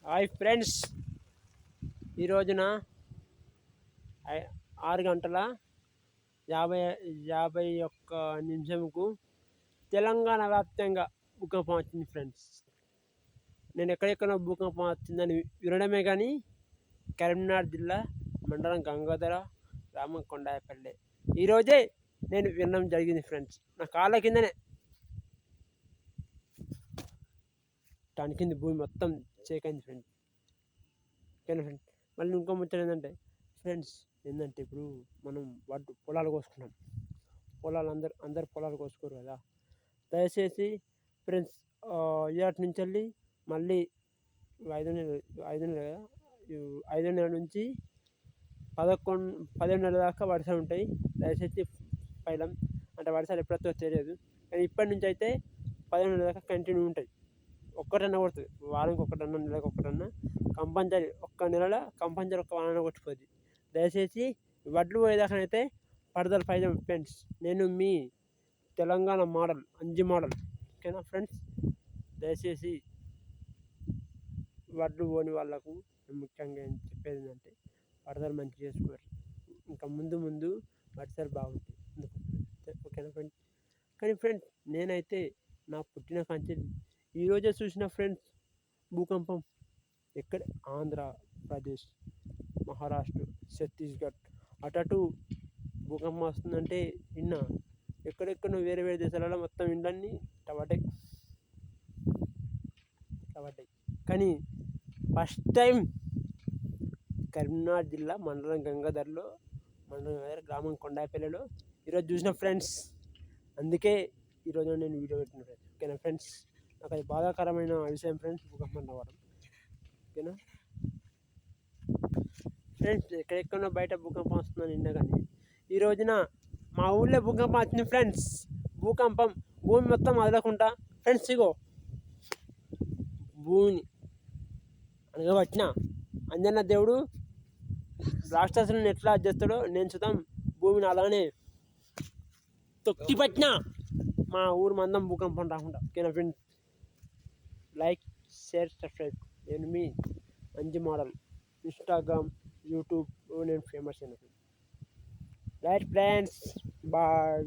Hi friends, ఈ రోజున 6 గంటల యాభై యాభై ఒక్క నిమిషంకు తెలంగాణ వ్యాప్తంగా భూకంపం వచ్చింది ఫ్రెండ్స్. నేను ఎక్కడెక్కడో భూకంపం వచ్చిందని వినడమే కానీ కరీంనగర్ జిల్లా మండలం గంగాధర గ్రామం కొండాయపల్లె ఈరోజే నేను వినడం జరిగింది ఫ్రెండ్స్. నా కాళ్ళ కిందనే దాని కింద భూమి మొత్తం చేకైంది ఫ్రెండ్స్. ఓకేనా ఫ్రెండ్స్. మళ్ళీ ఇంకో ముచ్చట ఏంటంటే ఇప్పుడు మనం పొలాలు కోసుకున్నాం. అందరు పొలాలు కోసుకోరు కదా. దయచేసి ఫ్రెండ్స్, ఇవాటి నుంచి వెళ్ళి మళ్ళీ ఐదో నెల నుంచి 17 నెలల దాకా వర్షాలు ఉంటాయి. దయచేసి పైలం అంటే వర్షాలు ఎప్పుడైతే తెలియదు, కానీ ఇప్పటి నుంచి అయితే 17 నెలల దాకా కంటిన్యూ ఉంటాయి. ఒక్కటన్నా కొడుతుంది, వారానికి ఒకటన్నా, నెలకు ఒకటన్నా కంపల్సరీ. ఒక్క నెలలో కంపల్సరీ ఒక్క వారాన్ని కొట్టిపోద్ది. దయచేసి వడ్లు పోయేదాకానైతే పడదలు పైదాం ఫ్రెండ్స్. నేను మీ తెలంగాణ మోడల్ అంజి మోడల్. ఓకేనా ఫ్రెండ్స్. దయచేసి వడ్లు పోని వాళ్ళకు ముఖ్యంగా ఏం చెప్పేది ఏంటంటే పడదలు మంచి చేసుకోరు. ఇంకా ముందు వర్షాలు బాగుంటాయి. ఓకేనా ఫ్రెండ్స్. కానీ ఫ్రెండ్స్, నేనైతే నా పుట్టిన కంచె ఈరోజే చూసిన ఫ్రెండ్స్ భూకంపం. ఎక్కడ? ఆంధ్రప్రదేశ్, మహారాష్ట్ర, ఛత్తీస్గఢ్ అటు భూకంపం వస్తుందంటే నిన్న ఎక్కడెక్కడో వేరే దేశాలలో మొత్తం ఇండ్లన్నీ టవాటాయి. కానీ ఫస్ట్ టైం కరీంనగర్ జిల్లా మండలం గంగాధర గ్రామం కొండాయపల్లెలో ఈరోజు చూసిన ఫ్రెండ్స్. అందుకే ఈరోజు నేను వీడియో పెట్టిన. ఓకేనా ఫ్రెండ్స్. నాకు అది బాధాకరమైన విషయం ఫ్రెండ్స్, భూకంపం రావడం. ఓకేనా ఫ్రెండ్స్. ఎక్కడెక్కడో బయట భూకంపం వస్తుందని నిన్న, కానీ ఈ రోజున మా ఊళ్ళో భూకంపం వచ్చింది ఫ్రెండ్స్. భూకంపం భూమి మొత్తం వదలకుండా ఫ్రెండ్స్, ఇగో భూమిని అనగబట్టిన అంజన్న దేవుడు రాక్షసులను ఎట్లా చేస్తాడో నేను చూద్దాం భూమిని అలానే తొక్కి పట్టిన మా ఊరు మందం భూకంపం రాకుండా. ఓకేనా ఫ్రెండ్స్. Like, share, subscribe. నేను మీ అంజి మోడల్. ఇన్స్టాగ్రామ్, యూట్యూబ్ నేను ఫేమస్ అయిన. Right friends, bye.